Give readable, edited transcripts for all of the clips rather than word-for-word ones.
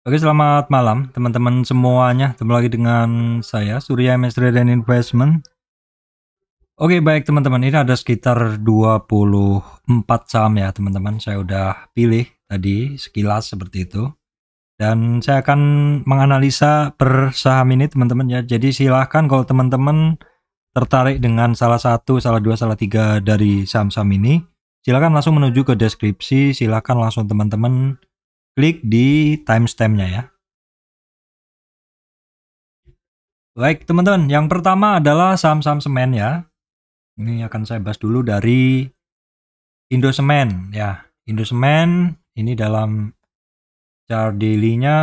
Oke, selamat malam teman-teman semuanya. Ketemu lagi dengan saya, Surya MS Trade and Investment. Oke, baik teman-teman, ini ada sekitar 24 saham ya teman-teman. Saya udah pilih tadi sekilas seperti itu. Dan saya akan menganalisa per saham ini teman-teman ya. Jadi silahkan kalau teman-teman tertarik dengan salah satu, salah dua, salah tiga dari saham-saham ini, silahkan langsung menuju ke deskripsi. Silahkan langsung teman-teman klik di timestamp-nya ya. Baik teman-teman, yang pertama adalah saham-saham semen ya. Ini akan saya bahas dulu dari Indosemen ya. Indosemen ini dalam chart daily-nya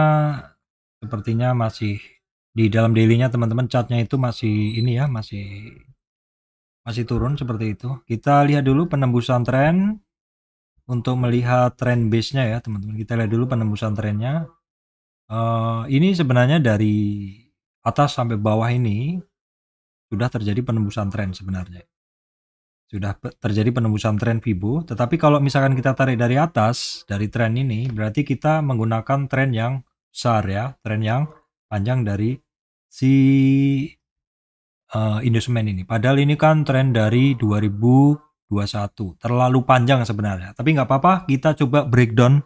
sepertinya masih di dalam daily-nya teman-teman, chartnya itu masih ini ya, masih turun seperti itu. Kita lihat dulu penembusan tren untuk melihat trend base-nya ya teman-teman. Kita lihat dulu penembusan trennya. Ini sebenarnya dari atas sampai bawah ini sudah terjadi penembusan tren sebenarnya. Sudah terjadi penembusan tren Fibo, tetapi kalau misalkan kita tarik dari atas, dari tren ini, berarti kita menggunakan tren yang besar ya, tren yang panjang dari si Indosemen ini. Padahal ini kan tren dari 2021, terlalu panjang sebenarnya. Tapi nggak apa-apa, kita coba breakdown,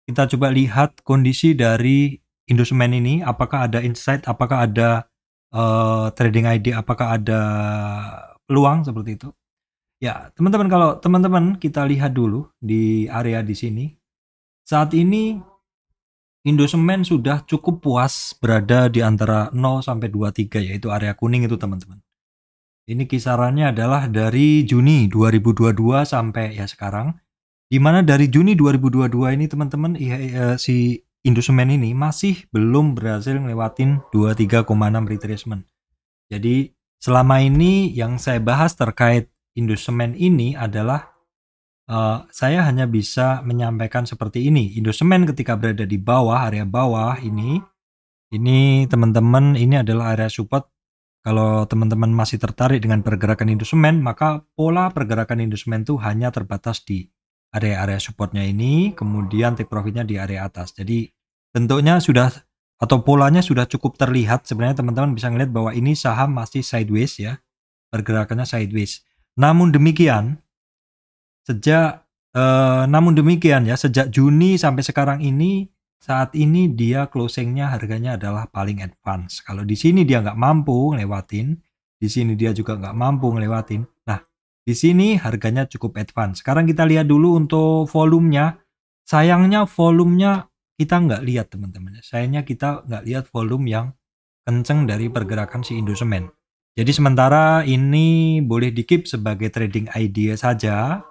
kita coba lihat kondisi dari Indosemen ini, apakah ada insight, apakah ada trading ID, apakah ada peluang seperti itu. Ya, teman-teman, kalau teman-teman kita lihat dulu di area di sini. Saat ini Indosemen sudah cukup puas berada di antara 0 sampai 23, yaitu area kuning itu teman-teman. Ini kisarannya adalah dari Juni 2022 sampai ya sekarang. Di mana dari Juni 2022 ini teman-teman, si Indosemen ini masih belum berhasil ngelewatin 23,6 retracement. Jadi selama ini yang saya bahas terkait Indosemen ini adalah saya hanya bisa menyampaikan seperti ini. Indosemen ketika berada di bawah, area bawah ini teman-teman, ini adalah area support. Kalau teman-teman masih tertarik dengan pergerakan Indosemen, maka pola pergerakan Indosemen itu hanya terbatas di area-area supportnya ini, kemudian take profitnya di area atas. Jadi bentuknya sudah atau polanya sudah cukup terlihat. Sebenarnya teman-teman bisa ngelihat bahwa ini saham masih sideways ya, pergerakannya sideways. Namun demikian sejak Juni sampai sekarang ini, saat ini dia closingnya harganya adalah paling advance. Kalau di sini dia nggak mampu ngelewatin, di sini dia juga nggak mampu ngelewatin. Nah, di sini harganya cukup advance. Sekarang kita lihat dulu untuk volumenya. Sayangnya volumenya kita nggak lihat teman-teman. Sayangnya kita nggak lihat volume yang kenceng dari pergerakan si Indosemen. Jadi sementara ini boleh di-keep sebagai trading idea saja.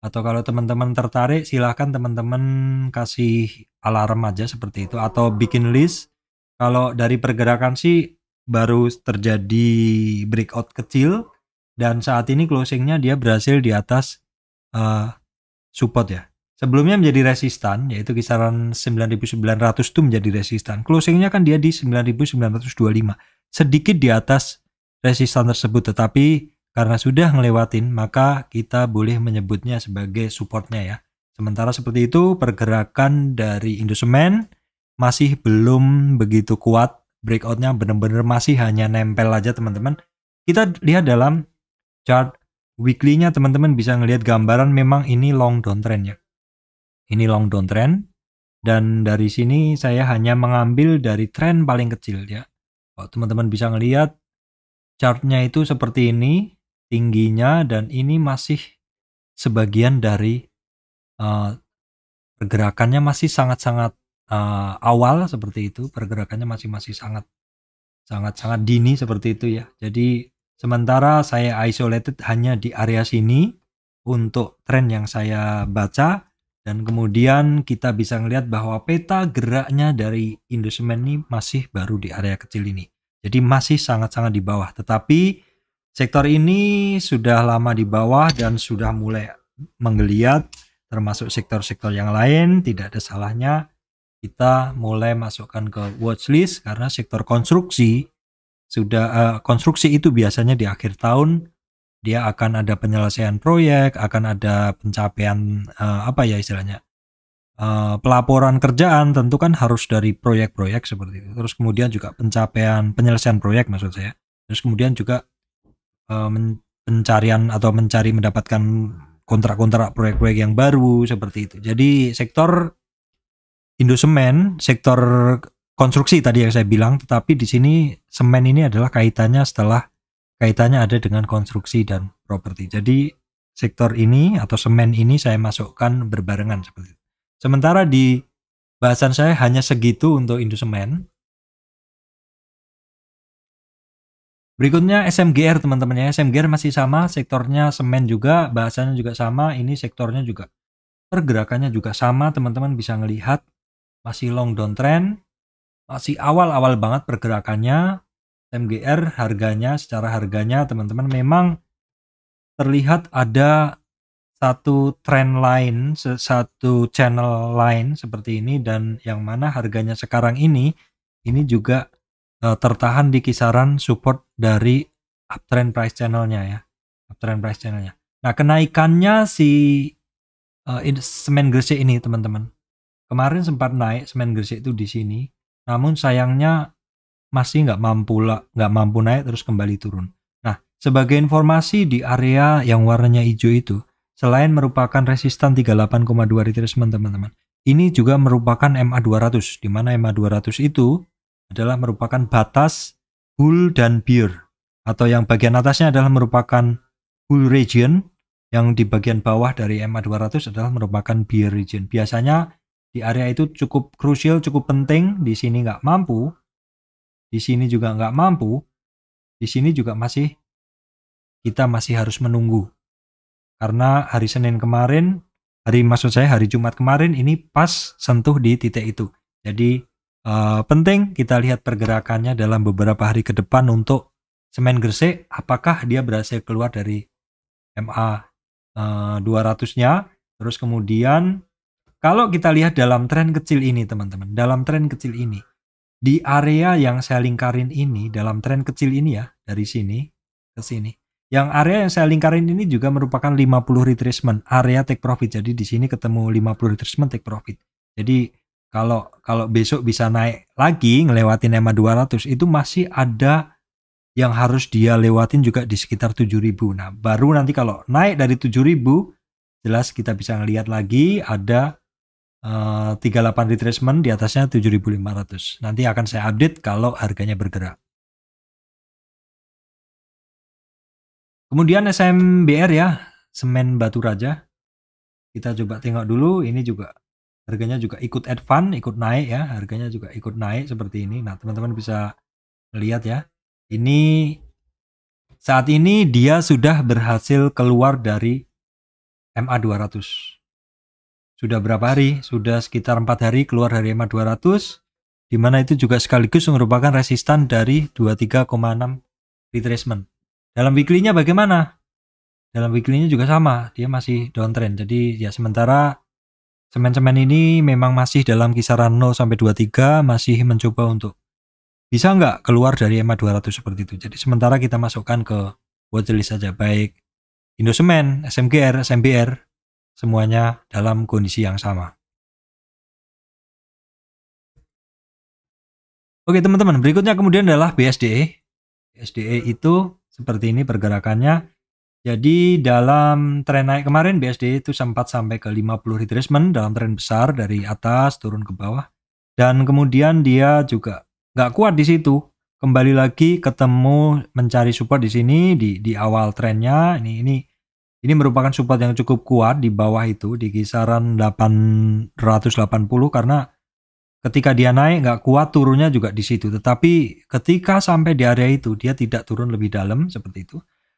Atau kalau teman-teman tertarik, silahkan teman-teman kasih alarm aja seperti itu, atau bikin list. Kalau dari pergerakan sih baru terjadi breakout kecil, dan saat ini closingnya dia berhasil di atas support ya. Sebelumnya menjadi resistan, yaitu kisaran 9.900 itu menjadi resistan. Closingnya kan dia di 9.925, sedikit di atas resistan tersebut, tetapi karena sudah ngelewatin, maka kita boleh menyebutnya sebagai supportnya ya. Sementara seperti itu, pergerakan dari Indosemen masih belum begitu kuat. Breakoutnya benar-benar masih hanya nempel aja teman-teman. Kita lihat dalam chart weekly-nya, teman-teman bisa ngelihat gambaran memang ini long downtrend ya. Ini long downtrend. Dan dari sini saya hanya mengambil dari tren paling kecil ya. Kalau teman-teman bisa ngelihat chartnya itu seperti ini tingginya, dan ini masih sebagian dari pergerakannya masih sangat-sangat awal seperti itu. Pergerakannya masih sangat dini seperti itu ya. Jadi sementara saya isolated hanya di area sini untuk tren yang saya baca, dan kemudian kita bisa ngelihat bahwa peta geraknya dari Indosemen ini masih baru di area kecil ini. Jadi masih sangat-sangat di bawah, tetapi sektor ini sudah lama di bawah dan sudah mulai menggeliat, termasuk sektor-sektor yang lain. Tidak ada salahnya kita mulai masukkan ke watchlist, karena sektor konstruksi sudah konstruksi itu biasanya di akhir tahun dia akan ada penyelesaian proyek, akan ada pencapaian pelaporan kerjaan tentu kan harus dari proyek-proyek seperti itu. Terus kemudian juga penyelesaian proyek maksud saya. Terus kemudian juga pencarian atau mendapatkan kontrak-kontrak proyek-proyek yang baru seperti itu. Jadi sektor Indosemen, sektor konstruksi tadi yang saya bilang, tetapi di sini semen ini adalah kaitannya ada dengan konstruksi dan properti. Jadi sektor ini atau semen ini saya masukkan berbarengan seperti itu. Sementara di bahasan saya hanya segitu untuk Indosemen. Berikutnya SMGR teman-teman ya. SMGR masih sama, sektornya semen juga, bahasanya juga sama, ini sektornya juga. Pergerakannya juga sama, teman-teman bisa ngelihat masih long downtrend, masih awal-awal banget pergerakannya. SMGR secara harganya teman-teman memang terlihat ada satu trend line, satu channel line seperti ini, dan yang mana harganya sekarang ini juga tertahan di kisaran support dari uptrend price channelnya ya, uptrend price channelnya. Nah, kenaikannya semen Gresik ini teman-teman, kemarin sempat naik semen Gresik itu di sini, namun sayangnya masih nggak mampu naik, terus kembali turun. Nah, sebagai informasi di area yang warnanya hijau itu, selain merupakan resistan 38,2 retracement teman-teman, ini juga merupakan MA200, di mana MA200 itu adalah merupakan batas bull dan bear, atau yang bagian atasnya adalah merupakan bull region, yang di bagian bawah dari MA200 adalah merupakan bear region. Biasanya di area itu cukup krusial, cukup penting. Di sini nggak mampu, di sini juga nggak mampu, di sini juga kita masih harus menunggu, karena hari Senin kemarin, hari Jumat kemarin ini pas sentuh di titik itu. Jadi penting kita lihat pergerakannya dalam beberapa hari ke depan untuk semen Gresik, apakah dia berhasil keluar dari MA 200-nya. Terus kemudian kalau kita lihat dalam tren kecil ini teman-teman, dalam tren kecil ini, di area yang saya lingkarin ini, dalam tren kecil ini ya, dari sini ke sini, yang area yang saya lingkarin ini juga merupakan 50 retracement, area take profit. Jadi di sini ketemu 50 retracement take profit. Jadi kalau besok bisa naik lagi ngelewatin EMA 200, itu masih ada yang harus dia lewatin juga di sekitar 7.000. Nah, baru nanti kalau naik dari 7.000, jelas kita bisa ngelihat lagi ada 38 retracement, di atasnya 7.500. Nanti akan saya update kalau harganya bergerak. Kemudian SMBR ya, semen Batu Raja. Kita coba tengok dulu, ini juga harganya juga ikut advance, ikut naik ya, harganya juga ikut naik seperti ini. Nah, teman-teman bisa lihat ya. Ini saat ini dia sudah berhasil keluar dari MA 200. Sudah berapa hari? Sudah sekitar 4 hari keluar dari MA 200, di mana itu juga sekaligus merupakan resistan dari 23,6 retracement. Dalam weekly-nya bagaimana? Dalam weekly-nya juga sama, dia masih downtrend. Jadi ya sementara semen-semen ini memang masih dalam kisaran 0 sampai 23, masih mencoba untuk bisa nggak keluar dari EMA 200 seperti itu. Jadi sementara kita masukkan ke watchlist saja, baik Indosemen, SMGR, SMBR, semuanya dalam kondisi yang sama. Oke teman-teman, berikutnya kemudian adalah BSDE. BSDE itu seperti ini pergerakannya. Jadi dalam tren naik kemarin BSDE itu sempat sampai ke 50 retracement dalam tren besar dari atas turun ke bawah. Dan kemudian dia juga nggak kuat di situ, kembali lagi ketemu mencari support di sini di awal trennya. Ini merupakan support yang cukup kuat di bawah itu, di kisaran 880, karena ketika dia naik nggak kuat, turunnya juga di situ. Tetapi ketika sampai di area itu dia tidak turun lebih dalam seperti itu.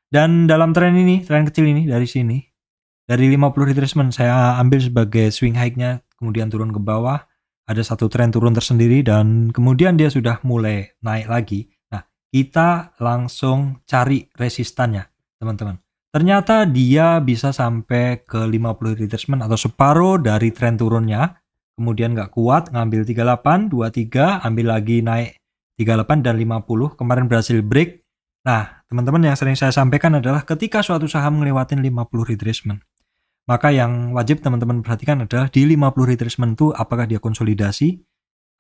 Dan dalam tren kecil ini dari sini, dari 50 retracement saya ambil sebagai swing high-nya, kemudian turun ke bawah. Ada satu tren turun tersendiri dan kemudian dia sudah mulai naik lagi. Nah, kita langsung cari resistannya, teman-teman. Ternyata dia bisa sampai ke 50 retracement atau separuh dari tren turunnya. Kemudian nggak kuat, ngambil 38, 23, ambil lagi naik 38 dan 50. Kemarin berhasil break. Nah, teman-teman yang sering saya sampaikan adalah ketika suatu saham ngelewatin 50 retracement, Maka yang wajib teman-teman perhatikan adalah di 50 retracement itu apakah dia konsolidasi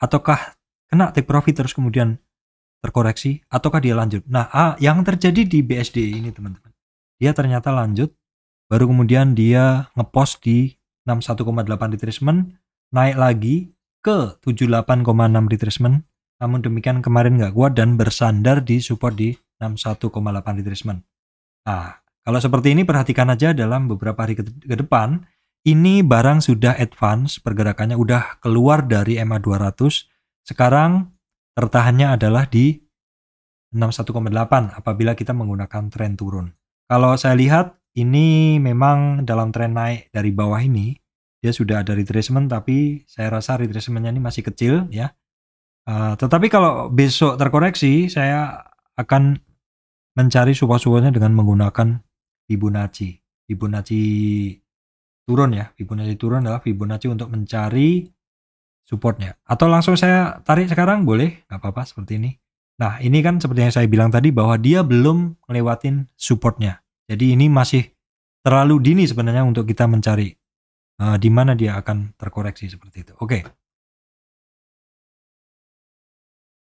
ataukah kena take profit terus kemudian terkoreksi ataukah dia lanjut. Nah, yang terjadi di BSD ini teman-teman, dia ternyata lanjut, baru kemudian dia ngepost di 61,8 retracement, naik lagi ke 78,6 retracement, namun demikian kemarin nggak kuat dan bersandar di support di 61,8 retracement. Nah, kalau seperti ini perhatikan aja dalam beberapa hari ke depan, ini barang sudah advance, pergerakannya udah keluar dari MA 200, sekarang tertahannya adalah di 61,8 apabila kita menggunakan tren turun. Kalau saya lihat ini memang dalam tren naik dari bawah ini, dia sudah ada retracement tapi saya rasa retracementnya ini masih kecil ya. Tetapi kalau besok terkoreksi, saya akan mencari support-supportnya dengan menggunakan Fibonacci. Fibonacci turun ya. Fibonacci turun adalah Fibonacci untuk mencari supportnya. Atau langsung saya tarik sekarang boleh, nggak apa-apa seperti ini. Nah ini kan seperti yang saya bilang tadi bahwa dia belum ngelewatin supportnya. Jadi ini masih terlalu dini sebenarnya untuk kita mencari di mana dia akan terkoreksi seperti itu. Oke.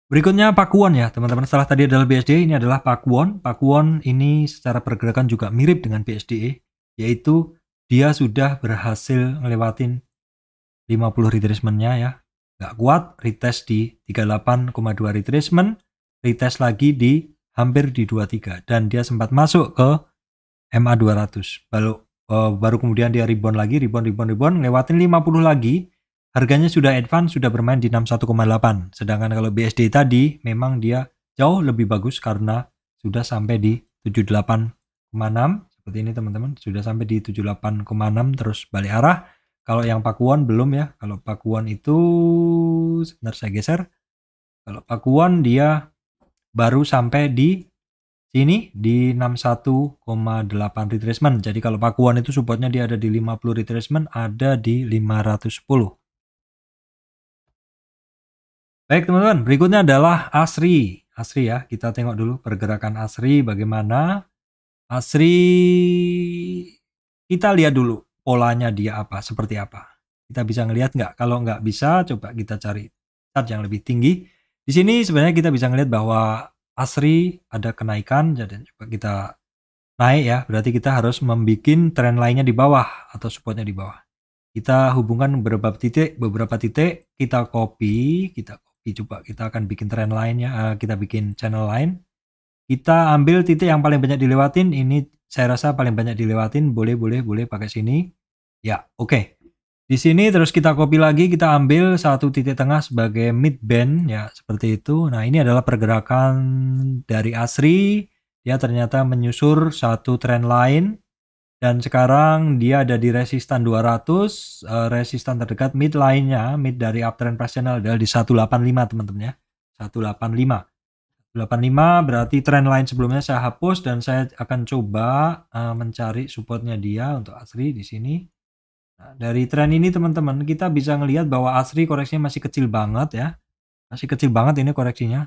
Berikutnya Pakuwon ya teman-teman. Setelah tadi adalah BSD, ini adalah Pakuwon. Pakuwon ini secara pergerakan juga mirip dengan BSDE, yaitu dia sudah berhasil ngelewatin 50 retracement-nya ya. Nggak kuat, retest di 38,2 retracement, retest lagi di hampir di 23 dan dia sempat masuk ke MA 200. Baru kemudian dia rebound lagi, rebound ngelewatin 50 lagi. Harganya sudah advance, sudah bermain di 61,8. Sedangkan kalau BSD tadi memang dia jauh lebih bagus karena sudah sampai di 78,6. Seperti ini teman-teman, sudah sampai di 78,6 terus balik arah. Kalau yang Pakuwon belum ya. Kalau Pakuwon itu sebentar saya geser. Kalau Pakuwon dia baru sampai di sini di 61,8 retracement. Jadi kalau Pakuwon itu supportnya dia ada di 50 retracement, ada di 510. Baik teman-teman, berikutnya adalah ASRI. ASRI ya, kita tengok dulu pergerakan ASRI bagaimana. ASRI kita lihat dulu polanya dia apa, seperti apa. Kita bisa ngelihat nggak? Kalau nggak bisa, coba kita cari chart yang lebih tinggi. Di sini sebenarnya kita bisa ngelihat bahwa ASRI ada kenaikan, jadi coba kita naik ya, berarti kita harus membuat tren lainnya di bawah atau supportnya di bawah. Kita hubungkan beberapa titik, kita copy, coba kita akan bikin tren lainnya, kita bikin channel lain. Kita ambil titik yang paling banyak dilewatin, ini saya rasa paling banyak dilewatin, boleh pakai sini. Ya, oke. Di sini terus kita copy lagi, kita ambil satu titik tengah sebagai mid band ya, seperti itu. Nah, ini adalah pergerakan dari ASRI, dia ternyata menyusur satu tren lain. Dan sekarang dia ada di resistan 200, resistan terdekat mid lainnya, mid dari uptrend price channel adalah di 185 teman-teman ya. 185. 185 berarti tren lain sebelumnya saya hapus dan saya akan coba mencari supportnya dia untuk ASRI di sini. Nah, dari tren ini teman-teman kita bisa ngelihat bahwa ASRI koreksinya masih kecil banget ya. Masih kecil banget ini koreksinya.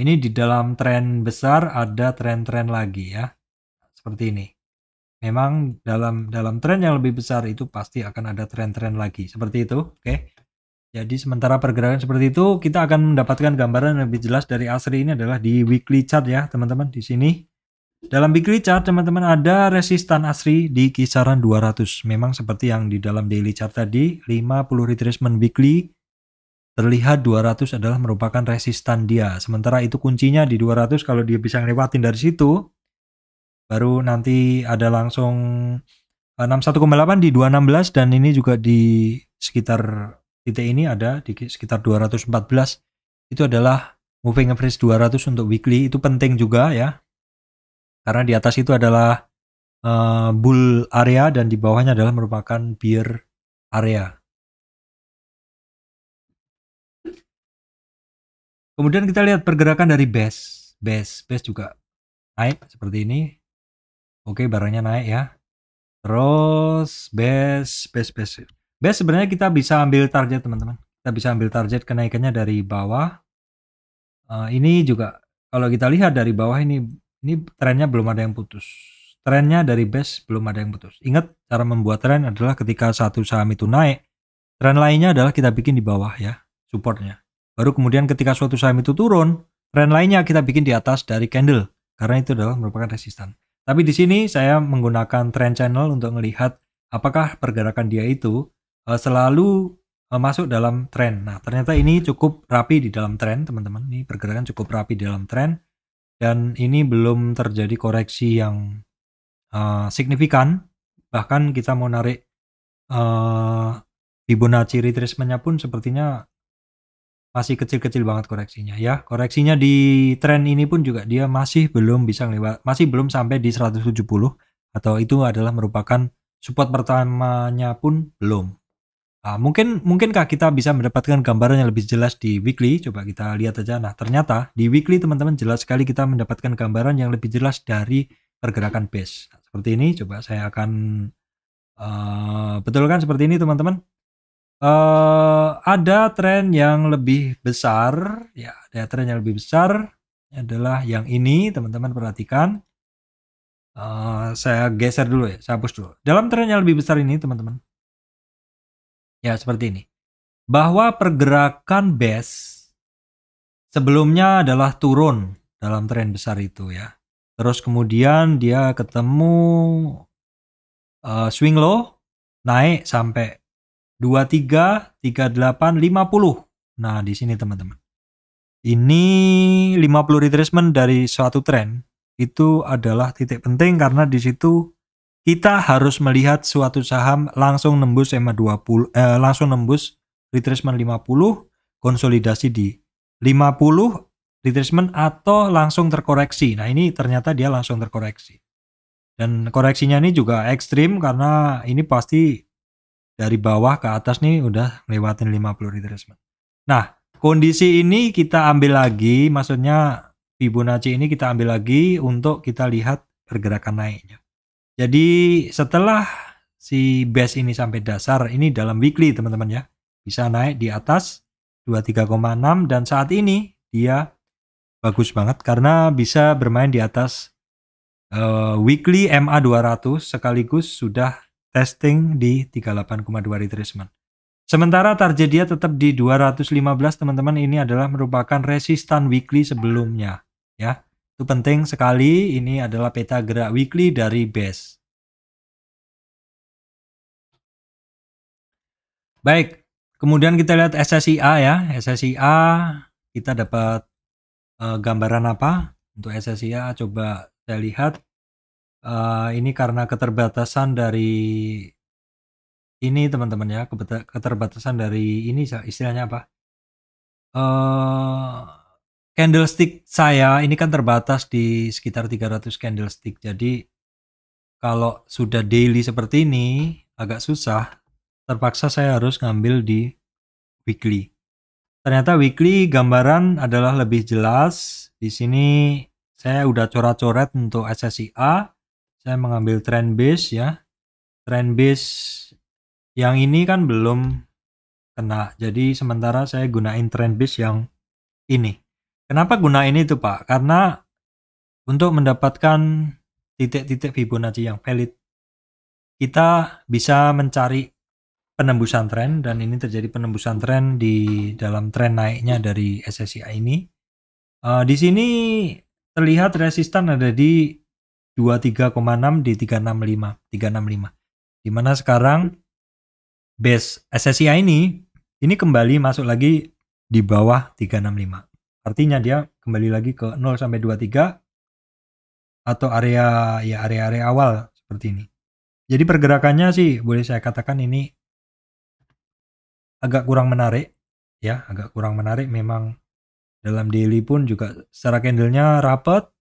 Ini di dalam tren besar ada tren-tren lagi ya. Seperti ini. Memang dalam tren yang lebih besar itu pasti akan ada tren-tren lagi seperti itu. Oke. Jadi sementara pergerakan seperti itu kita akan mendapatkan gambaran yang lebih jelas dari ASRI ini adalah di weekly chart ya teman-teman. Di sini dalam weekly chart teman-teman ada resistan ASRI di kisaran 200. Memang seperti yang di dalam daily chart tadi 50 retracement weekly terlihat 200 adalah merupakan resistan dia. Sementara itu kuncinya di 200, kalau dia bisa ngelewatin dari situ baru nanti ada langsung 61,8 di 216 dan ini juga di sekitar titik ini ada di sekitar 214. Itu adalah moving average 200 untuk weekly, itu penting juga ya. Karena di atas itu adalah bull area dan di bawahnya adalah merupakan bear area. Kemudian kita lihat pergerakan dari base juga naik seperti ini. Oke, barangnya naik ya. Terus base sebenarnya kita bisa ambil target teman-teman. Kita bisa ambil target kenaikannya dari bawah. Ini juga kalau kita lihat dari bawah ini trennya belum ada yang putus. trennya dari base belum ada yang putus. Ingat, cara membuat tren adalah ketika satu saham itu naik, tren lainnya adalah kita bikin di bawah ya, supportnya. Baru kemudian ketika suatu saham itu turun, tren lainnya kita bikin di atas dari candle, karena itu adalah merupakan resistan. Tapi di sini saya menggunakan trend channel untuk melihat apakah pergerakan dia itu selalu masuk dalam tren. Nah, ternyata ini cukup rapi di dalam tren, teman-teman. Ini pergerakan cukup rapi di dalam tren, dan ini belum terjadi koreksi yang signifikan. Bahkan kita mau narik Fibonacci retracement-nya pun sepertinya masih kecil-kecil banget koreksinya ya. Koreksinya di tren ini pun juga dia masih belum bisa lewat, masih belum sampai di 170, atau itu adalah merupakan support pertamanya pun belum. Mungkinkah kita bisa mendapatkan gambaran yang lebih jelas di weekly? Coba kita lihat aja. Nah, ternyata di weekly teman-teman jelas sekali kita mendapatkan gambaran yang lebih jelas dari pergerakan base. Nah, seperti ini, coba saya akan betulkan seperti ini teman-teman. Ada tren yang lebih besar, ya, ada tren yang lebih besar adalah yang ini, teman-teman perhatikan. Saya geser dulu ya, saya hapus dulu. Dalam tren yang lebih besar ini, teman-teman, ya seperti ini. Bahwa pergerakan base sebelumnya adalah turun dalam tren besar itu ya. Terus kemudian dia ketemu swing low, naik sampai 23, 38, 50. Nah, di sini teman-teman. Ini 50 retracement dari suatu tren itu adalah titik penting, karena di situ kita harus melihat suatu saham langsung nembus EMA 20, langsung nembus retracement 50, konsolidasi di 50 retracement, atau langsung terkoreksi. Nah, ini ternyata dia langsung terkoreksi. Dan koreksinya ini juga ekstrim, karena ini pasti dari bawah ke atas nih udah lewatin 50 retracement. Nah, kondisi ini kita ambil lagi, maksudnya Fibonacci ini kita ambil lagi untuk kita lihat pergerakan naiknya. Jadi setelah si base ini sampai dasar, ini dalam weekly teman-teman ya, bisa naik di atas 23,6, dan saat ini dia bagus banget karena bisa bermain di atas weekly MA 200 sekaligus sudah testing di 38,2 retracement. Sementara target dia tetap di 215 teman-teman. Ini adalah merupakan resistan weekly sebelumnya ya. Itu penting sekali. Ini adalah peta gerak weekly dari base. Baik, kemudian kita lihat SSIA ya. SSIA kita dapat gambaran apa? Untuk SSIA coba saya lihat. Ini karena keterbatasan dari ini teman-teman ya, keterbatasan dari ini istilahnya apa? Candlestick saya ini kan terbatas di sekitar 300 candlestick. Jadi kalau sudah daily seperti ini agak susah. Terpaksa saya harus ngambil di weekly. Ternyata weekly gambaran adalah lebih jelas. Di sini saya udah coret-coret untuk SSIA. Saya mengambil trend base ya. Trend base yang ini kan belum kena. Jadi sementara saya gunain trend base yang ini. Kenapa gunain itu Pak? Karena untuk mendapatkan titik-titik Fibonacci yang valid, kita bisa mencari penembusan tren, dan ini terjadi penembusan tren di dalam tren naiknya dari SSIA ini. Di sini terlihat resistan ada di 23,6 di 365. Dimana sekarang base SSIA ini kembali masuk lagi di bawah 365. Artinya dia kembali lagi ke 0 sampai 23 atau area awal seperti ini. Jadi pergerakannya sih boleh saya katakan ini agak kurang menarik ya, agak kurang menarik memang. Dalam daily pun juga secara candlenya rapat.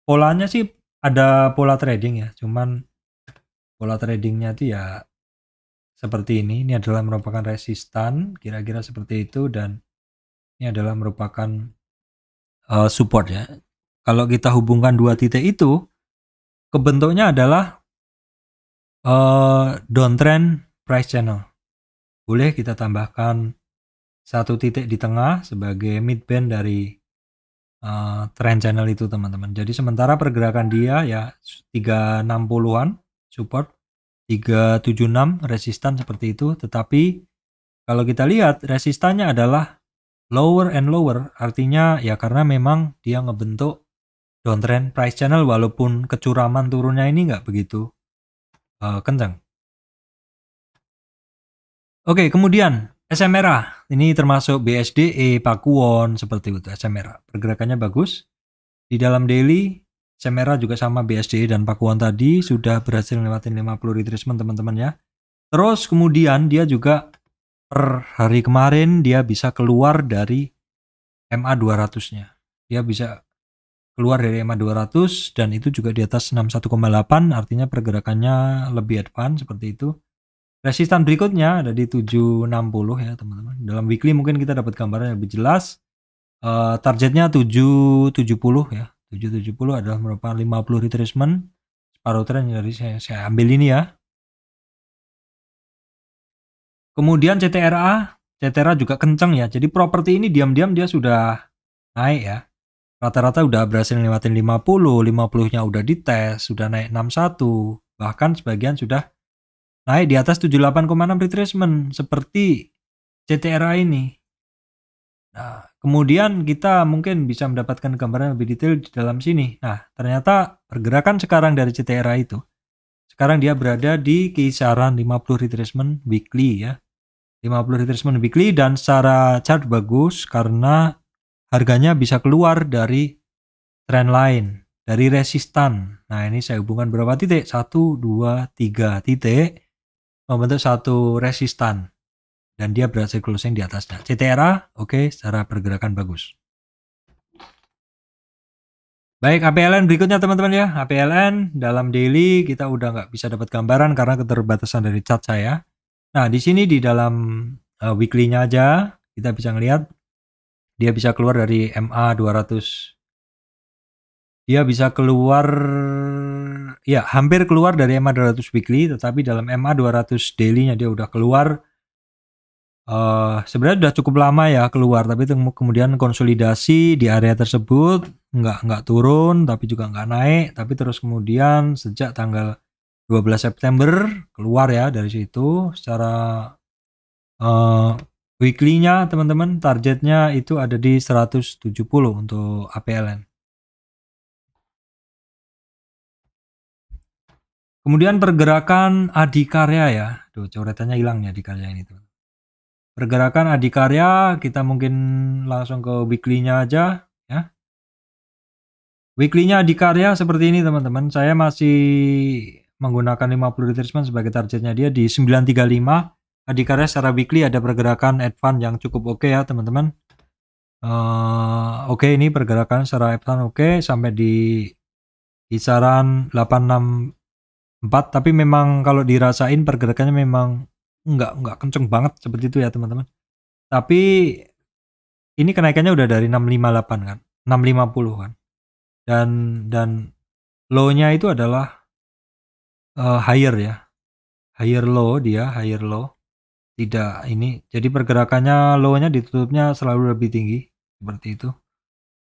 Polanya sih ada pola trading ya, cuman pola tradingnya itu ya seperti ini. Ini adalah merupakan resistan, kira-kira seperti itu, dan ini adalah merupakan support ya. Kalau kita hubungkan dua titik itu, kebentuknya adalah downtrend price channel. Boleh kita tambahkan satu titik di tengah sebagai midband dari trend channel itu teman-teman. Jadi sementara pergerakan dia ya 360-an support, 376 resistan seperti itu, tetapi kalau kita lihat resistannya adalah lower and lower, artinya ya karena memang dia ngebentuk downtrend price channel walaupun kecuraman turunnya ini nggak begitu kencang. Oke, kemudian SM merah. Ini termasuk BSDE, Pakuwon, seperti itu SM merah. Pergerakannya bagus. Di dalam daily, SM merah juga sama BSDE dan Pakuwon tadi sudah berhasil lewatin 50 retracement teman-teman ya. Terus kemudian dia juga per hari kemarin dia bisa keluar dari MA 200-nya. Dia bisa keluar dari MA 200 dan itu juga di atas 61,8, artinya pergerakannya lebih advance seperti itu. Resistan berikutnya ada di 760 ya teman-teman. Dalam weekly mungkin kita dapat gambaran yang lebih jelas. Targetnya 770 ya. 770 adalah merupakan 50 retracement. Separuh trend dari saya ambil ini ya. Kemudian CTRA juga kenceng ya. Jadi properti ini diam-diam dia sudah naik ya. Rata-rata udah berhasil lewatin 50, 50-nya udah dites, sudah naik 61. Bahkan sebagian sudah naik di atas 78,6 retracement seperti CTRA ini. Nah, kemudian kita mungkin bisa mendapatkan gambaran lebih detail di dalam sini. Nah, ternyata pergerakan sekarang dari CTRA itu, sekarang dia berada di kisaran 50 retracement weekly ya. 50 retracement weekly dan secara chart bagus karena harganya bisa keluar dari trend line, dari resistan. Nah, ini saya hubungkan berapa titik? 1, 2, 3 titik. Membentuk satu resistan dan dia berhasil closing di atasnya. CTRA oke, secara pergerakan bagus. Baik, APLN berikutnya teman-teman ya. APLN dalam daily kita udah nggak bisa dapat gambaran karena keterbatasan dari chart saya. Nah, di sini di dalam weekly-nya aja kita bisa ngelihat dia bisa keluar dari MA 200. Dia bisa keluar ya hampir keluar dari MA 200 weekly, tetapi dalam MA 200 daily-nya dia udah keluar. Sebenarnya udah cukup lama ya keluar, tapi kemudian konsolidasi di area tersebut nggak turun, tapi juga nggak naik, tapi terus kemudian sejak tanggal 12 September keluar ya dari situ. Secara weekly-nya teman-teman targetnya itu ada di 170 untuk APLN. Kemudian pergerakan Adikarya ya. Tuh coretannya hilang ya Adikarya ini tuh. Pergerakan Adikarya kita mungkin langsung ke weekly-nya aja ya. Weekly-nya Adikarya seperti ini teman-teman. Saya masih menggunakan 50 retracement sebagai targetnya dia di 935. Adikarya secara weekly ada pergerakan advance yang cukup oke ya teman-teman. Oke, ini pergerakan secara advance oke sampai di kisaran 864, tapi memang kalau dirasain pergerakannya memang nggak kenceng banget seperti itu ya teman-teman. Tapi ini kenaikannya udah dari 658 kan, 650 kan, dan low-nya itu adalah higher ya, higher low, tidak ini. Jadi pergerakannya low-nya ditutupnya selalu lebih tinggi seperti itu.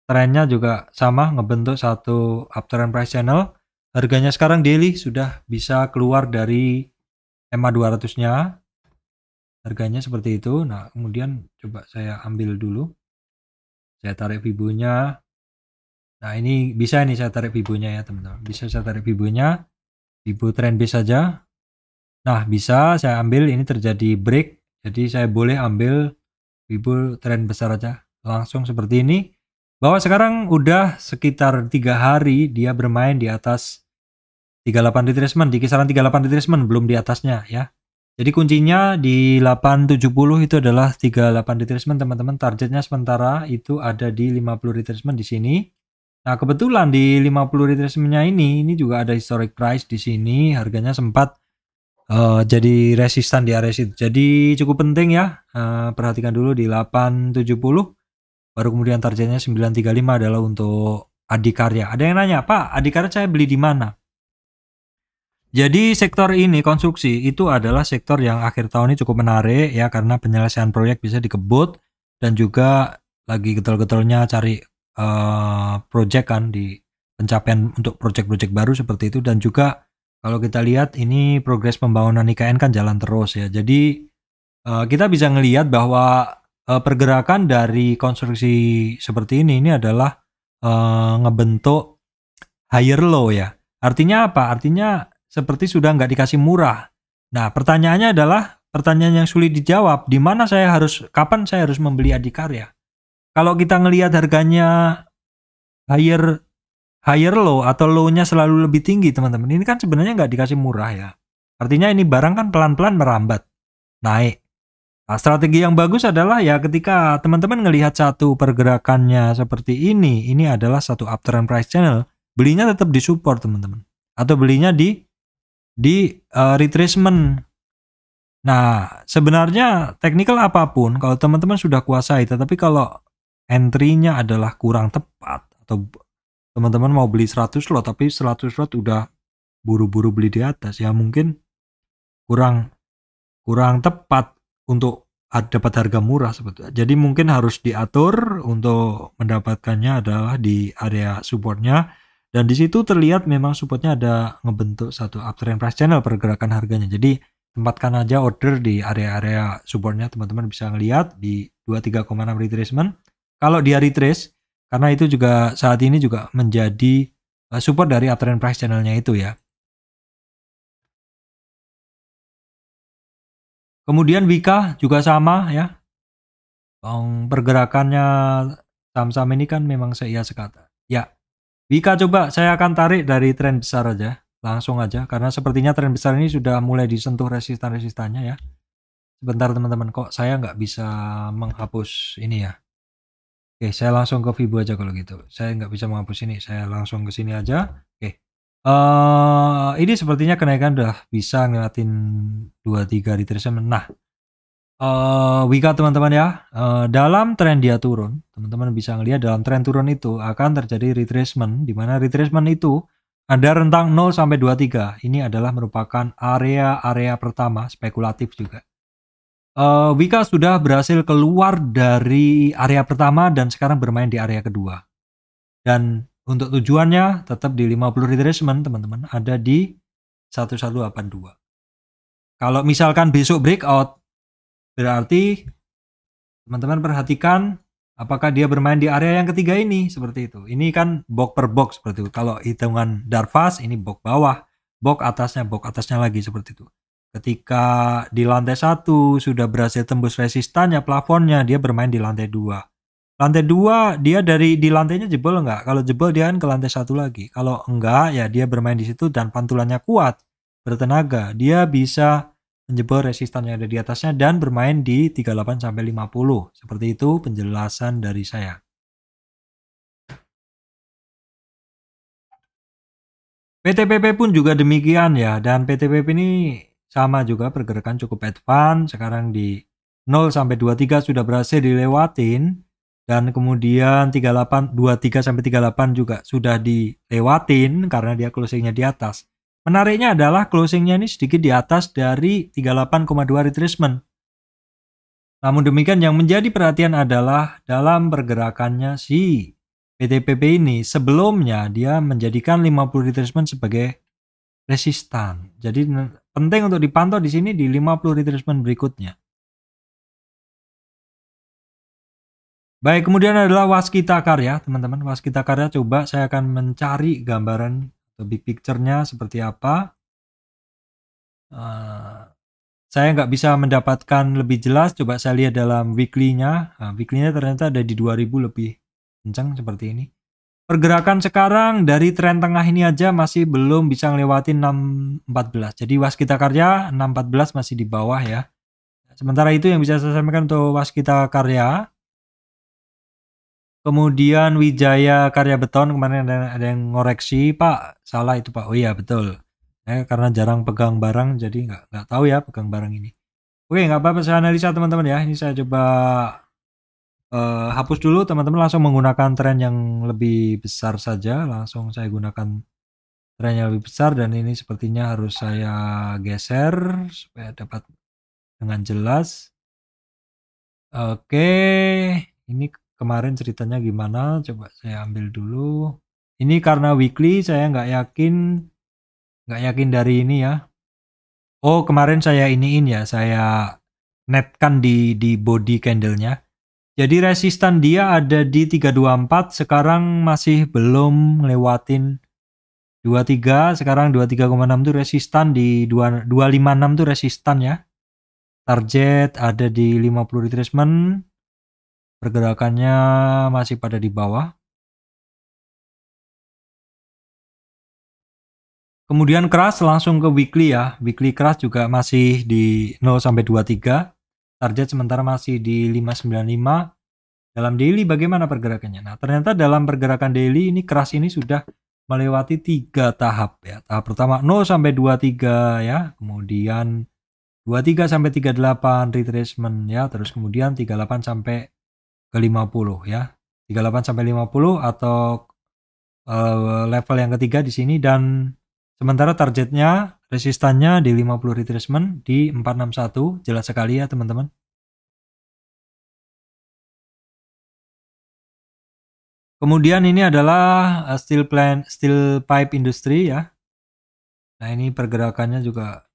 Trennya juga sama, ngebentuk satu uptrend price channel. Harganya sekarang daily sudah bisa keluar dari MA 200-nya. Harganya seperti itu. Nah, kemudian coba saya ambil dulu. Saya tarik Fibo-nya. Nah, ini bisa nih saya tarik Fibo-nya ya, teman-teman. Bisa saya tarik Fibo-nya. Fibo trend base saja. Nah, bisa saya ambil ini terjadi break. Jadi saya boleh ambil Fibo trend besar aja. Langsung seperti ini. Bahwa sekarang udah sekitar 3 hari dia bermain di atas 38 retracement, di kisaran 38 retracement, belum di atasnya ya. Jadi kuncinya di 870 itu adalah 38 retracement teman-teman. Targetnya sementara itu ada di 50 retracement di sini. Nah, kebetulan di 50 retracement-nya ini juga ada historic price di sini. Harganya sempat jadi resistan di area situ. Jadi cukup penting ya. Perhatikan dulu di 870. Baru kemudian targetnya 935 adalah untuk Adikarya. Ada yang nanya, Pak, Adikarya saya beli di mana? Jadi sektor ini konstruksi itu adalah sektor yang akhir tahun ini cukup menarik ya, karena penyelesaian proyek bisa dikebut dan juga lagi getol-getolnya cari project kan, di pencapaian untuk project-project baru seperti itu. Dan juga kalau kita lihat ini progres pembangunan IKN kan jalan terus ya. Jadi kita bisa ngelihat bahwa pergerakan dari konstruksi seperti ini adalah ngebentuk higher low ya. Artinya apa? Artinya seperti sudah nggak dikasih murah. Nah, pertanyaannya adalah pertanyaan yang sulit dijawab. Di mana kapan saya harus membeli adikarya? Kalau kita ngelihat harganya higher low atau low-nya selalu lebih tinggi, teman-teman, ini kan sebenarnya nggak dikasih murah ya. Artinya ini barang kan pelan-pelan merambat naik. Nah, strategi yang bagus adalah ya ketika teman-teman ngelihat satu pergerakannya seperti ini adalah satu uptrend price channel, belinya tetap di support, teman-teman. Atau belinya di retracement. Nah, sebenarnya technical apapun, kalau teman-teman sudah kuasai, tetapi kalau entry-nya adalah kurang tepat, atau teman-teman mau beli 100 lot, tapi 100 lot udah buru-buru beli di atas, ya mungkin kurang tepat untuk dapat harga murah sebetulnya. Jadi mungkin harus diatur untuk mendapatkannya adalah di area supportnya. Dan di situ terlihat memang supportnya ada ngebentuk satu uptrend price channel pergerakan harganya. Jadi tempatkan aja order di area-area supportnya, teman-teman bisa ngelihat di 23,6 retracement. Kalau dia retrace, karena itu juga saat ini juga menjadi support dari uptrend price channelnya itu ya. Kemudian Wika juga sama ya. Pergerakannya saham-saham ini kan memang seia sekata. Ya, Wika coba saya akan tarik dari tren besar aja. Langsung aja, karena sepertinya tren besar ini sudah mulai disentuh resistan-resistannya ya. Sebentar teman-teman, kok saya nggak bisa menghapus ini ya. Oke, saya langsung ke Vibo aja kalau gitu. Saya nggak bisa menghapus ini, saya langsung ke sini aja. Oke. Ini sepertinya kenaikan udah bisa ngeliatin 23 retracement. Nah, Wika teman-teman ya, dalam tren dia turun, teman-teman bisa ngelihat dalam tren turun itu akan terjadi retracement, di mana retracement itu ada rentang 0 sampai 23. Ini adalah merupakan area-area pertama spekulatif juga. Wika sudah berhasil keluar dari area pertama dan sekarang bermain di area kedua. Dan untuk tujuannya tetap di 50 retracement, teman-teman, ada di 1182. Kalau misalkan besok breakout, berarti teman-teman perhatikan apakah dia bermain di area yang ketiga ini, seperti itu. Ini kan box per box seperti itu. Kalau hitungan Darvas ini box bawah, box atasnya lagi seperti itu. Ketika di lantai 1 sudah berhasil tembus resistannya, plafonnya, dia bermain di lantai 2. Lantai 2 dia di lantainya jebol enggak? Kalau jebol dia kan ke lantai 1 lagi. Kalau enggak ya dia bermain di situ dan pantulannya kuat, bertenaga, dia bisa menjebol resistan yang ada di atasnya dan bermain di 38 sampai 50. Seperti itu penjelasan dari saya. PTPP pun juga demikian ya, dan PTPP ini sama juga pergerakan cukup advance. Sekarang di 0 sampai 23 sudah berhasil dilewatin, dan kemudian 23 sampai 38 juga sudah dilewatin karena dia closingnya di atas. Menariknya adalah closingnya ini sedikit di atas dari 38,2 retracement. Namun demikian yang menjadi perhatian adalah dalam pergerakannya si PTPP ini sebelumnya dia menjadikan 50 retracement sebagai resistan. Jadi penting untuk dipantau di sini di 50 retracement berikutnya. Baik, kemudian adalah Waskita Karya, teman-teman. Waskita Karya, coba saya akan mencari gambaran atau big picture-nya seperti apa. Saya nggak bisa mendapatkan lebih jelas, coba saya lihat dalam weekly-nya. Nah, weekly-nya ternyata ada di 2000 lebih kencang seperti ini. Pergerakan sekarang dari tren tengah ini aja masih belum bisa ngelewatin 614. Jadi Waskita Karya 614 masih di bawah ya. Sementara itu yang bisa saya sampaikan untuk Waskita Karya. Kemudian Wijaya Karya Beton, kemarin ada yang ngoreksi, Pak, salah itu Pak. Oh iya betul. Karena jarang pegang barang, jadi nggak tahu ya pegang barang ini. Oke, nggak apa-apa, saya analisa teman-teman ya. Ini saya coba hapus dulu, teman-teman langsung menggunakan tren yang lebih besar saja. Langsung saya gunakan tren yang lebih besar, dan ini sepertinya harus saya geser supaya dapat dengan jelas. Oke, ini kemarin ceritanya gimana, coba saya ambil dulu. Ini karena weekly saya nggak yakin dari ini ya. Oh, kemarin saya iniin ya, saya netkan di body candlenya. Jadi resistan dia ada di 324, sekarang masih belum ngelewatin 23, sekarang 23,6 tuh resistan, di 256 tuh resistan ya. Target ada di 50 retracement. Pergerakannya masih pada di bawah. Kemudian keras langsung ke weekly ya. Weekly keras juga masih di 0 sampai 23. Target sementara masih di 595. Dalam daily bagaimana pergerakannya? Nah, ternyata dalam pergerakan daily ini keras ini sudah melewati 3 tahap ya. Tahap pertama 0 sampai 23 ya. Kemudian 23 sampai 38 retracement ya. Terus kemudian 38 sampai ke 50 ya. 38 sampai 50 atau level yang ketiga di sini, dan sementara targetnya resistannya di 50 retracement di 461, jelas sekali ya teman-teman. Kemudian ini adalah steel pipe industry ya. Nah, ini pergerakannya juga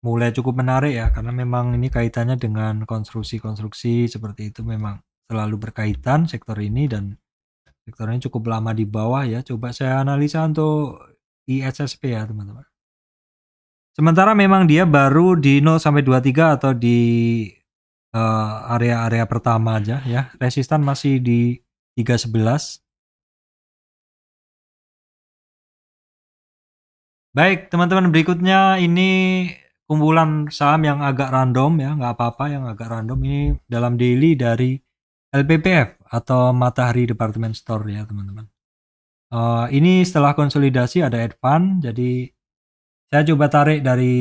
mulai cukup menarik ya, karena memang ini kaitannya dengan konstruksi seperti itu, memang selalu berkaitan sektor ini, dan sektor ini cukup lama di bawah ya. Coba saya analisa untuk ISSP ya teman-teman. Sementara memang dia baru di 0 sampai 23 atau di area-area pertama aja ya. Resistan masih di 311. Baik, teman-teman, berikutnya ini kumpulan saham yang agak random ya, nggak apa-apa yang agak random. Ini dalam daily dari LPPF atau Matahari Department Store ya teman-teman. Ini setelah konsolidasi ada Advan, jadi saya coba tarik dari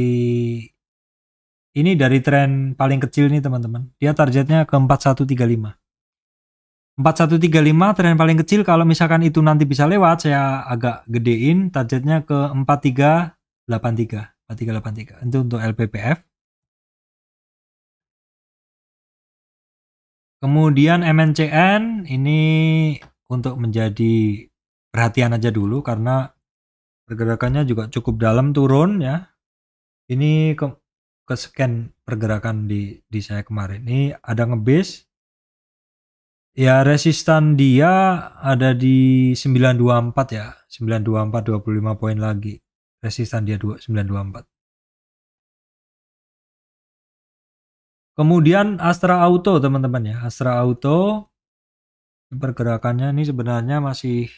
ini, dari tren paling kecil nih teman-teman. Dia targetnya ke 4135. 4135 tren paling kecil, kalau misalkan itu nanti bisa lewat, saya agak gedein targetnya ke 4383. 4383 itu untuk LPPF. Kemudian MNCN ini untuk menjadi perhatian aja dulu, karena pergerakannya juga cukup dalam turun ya. Ini ke scan pergerakan di saya kemarin. Ini ada ngebase. Ya, resistan dia ada di 924 ya. 924, 25 poin lagi. Resistan dia 924. Kemudian Astra Auto teman-teman ya. Astra Auto pergerakannya ini sebenarnya masih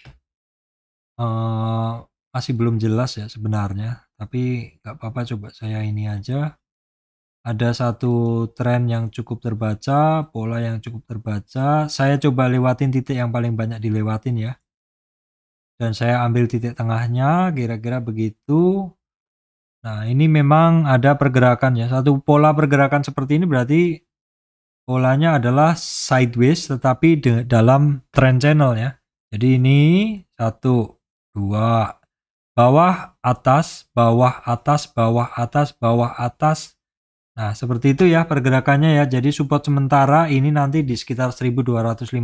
belum jelas ya sebenarnya. Tapi nggak apa-apa, coba saya ini aja. Ada satu tren yang cukup terbaca, pola yang cukup terbaca. Saya coba lewatin titik yang paling banyak dilewatin ya. Dan saya ambil titik tengahnya, kira-kira begitu. Nah, ini memang ada pergerakan ya. Satu pola pergerakan seperti ini berarti polanya adalah sideways tetapi dalam trend channel ya. Jadi ini 1, 2, bawah, atas, bawah, atas, bawah, atas, bawah, atas. Nah, seperti itu ya pergerakannya ya. Jadi support sementara ini nanti di sekitar 1250,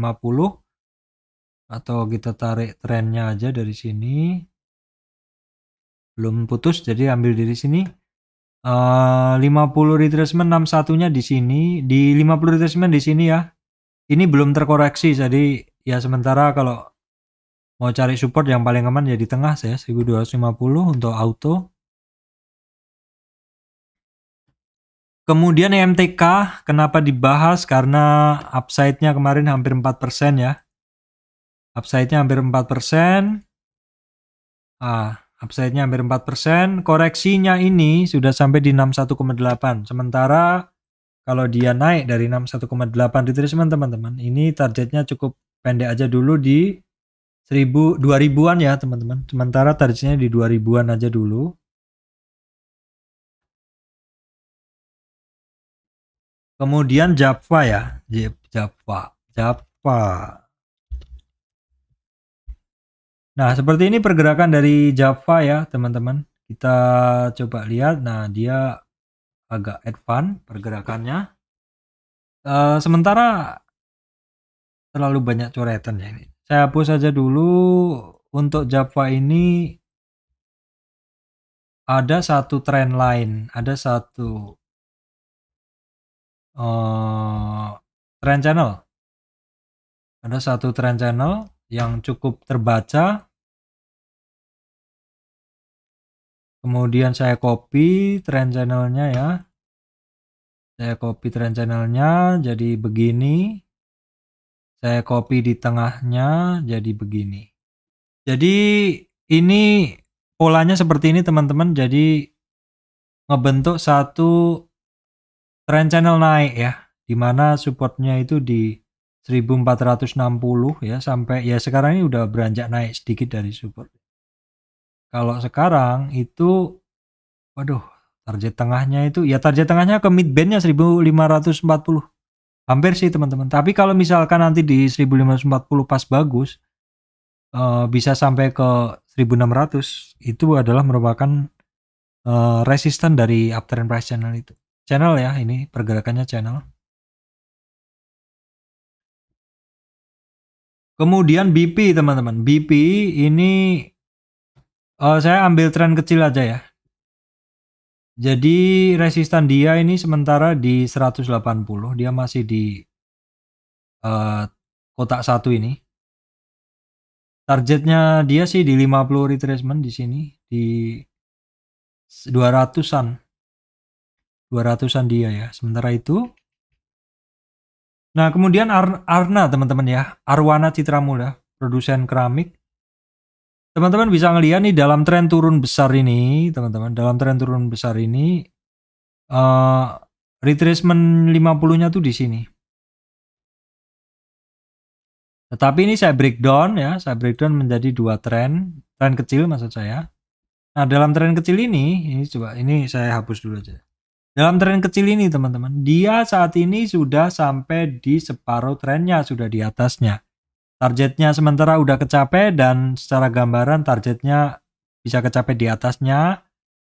atau kita tarik trennya aja dari sini. Belum putus, jadi ambil dari sini. 50 retracement 61-nya di sini, di 50 retracement di sini ya. Ini belum terkoreksi, jadi ya sementara kalau mau cari support yang paling aman ya di tengah saya 1250 untuk auto. Kemudian MTK kenapa dibahas, karena upside-nya kemarin hampir 4% ya. Upside-nya hampir 4%. Upside-nya hampir 4%. Koreksinya ini sudah sampai di 61,8. Sementara kalau dia naik dari 61,8 retracement teman-teman, ini targetnya cukup pendek aja dulu di 2000-an ya teman-teman. Sementara targetnya di 2000-an aja dulu. Kemudian Java ya, Java. Nah, seperti ini pergerakan dari Java ya teman-teman. Kita coba lihat. Nah, dia agak advance pergerakannya. Sementara terlalu banyak coretan ya ini. Saya hapus saja dulu. Untuk Java ini ada satu trend line, ada satu trend channel. Ada satu trend channel yang cukup terbaca. Kemudian saya copy trend channelnya ya. Saya copy trend channelnya jadi begini. Saya copy di tengahnya jadi begini. Jadi ini polanya seperti ini teman-teman. Jadi ngebentuk satu trend channel naik ya. Dimana supportnya itu di 1460 ya, sampai ya sekarang ini udah beranjak naik sedikit dari support. Kalau sekarang itu waduh, target tengahnya itu ya, target tengahnya ke mid bandnya 1540. Hampir sih teman-teman. Tapi kalau misalkan nanti di 1540 pas bagus, bisa sampai ke 1600, itu adalah merupakan resisten dari uptrend price channel itu. Channel ya, ini pergerakannya channel. Kemudian BP teman-teman. BP ini saya ambil tren kecil aja ya. Jadi resisten dia ini sementara di 180, dia masih di kotak satu ini. Targetnya dia sih di 50 retracement di sini, di 200-an. 200-an dia ya. Sementara itu nah, kemudian Arna teman-teman ya, Arwana Citra Muda, produsen keramik. Teman-teman bisa ngelihat nih dalam tren turun besar ini, teman-teman. Dalam tren turun besar ini retracement 50-nya tuh di sini. Tetapi ini saya breakdown ya, saya breakdown menjadi dua tren kecil maksud saya. Nah, dalam tren kecil ini coba ini saya hapus dulu aja. Dalam tren kecil ini teman-teman, dia saat ini sudah sampai di separuh trennya, sudah di atasnya. Targetnya sementara udah kecapai dan secara gambaran targetnya bisa kecapai di atasnya.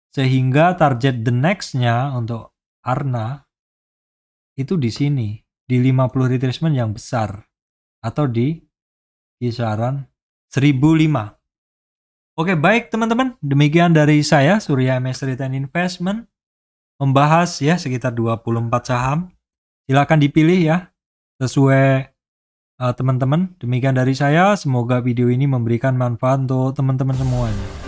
Sehingga target the next-nya untuk Arna itu di sini, di 50 retracement yang besar atau di kisaran 1005. Oke, baik teman-teman, demikian dari saya Surya MS Return Investment membahas ya sekitar 24 saham. Silakan dipilih ya sesuai teman-teman. Demikian dari saya, semoga video ini memberikan manfaat untuk teman-teman semuanya.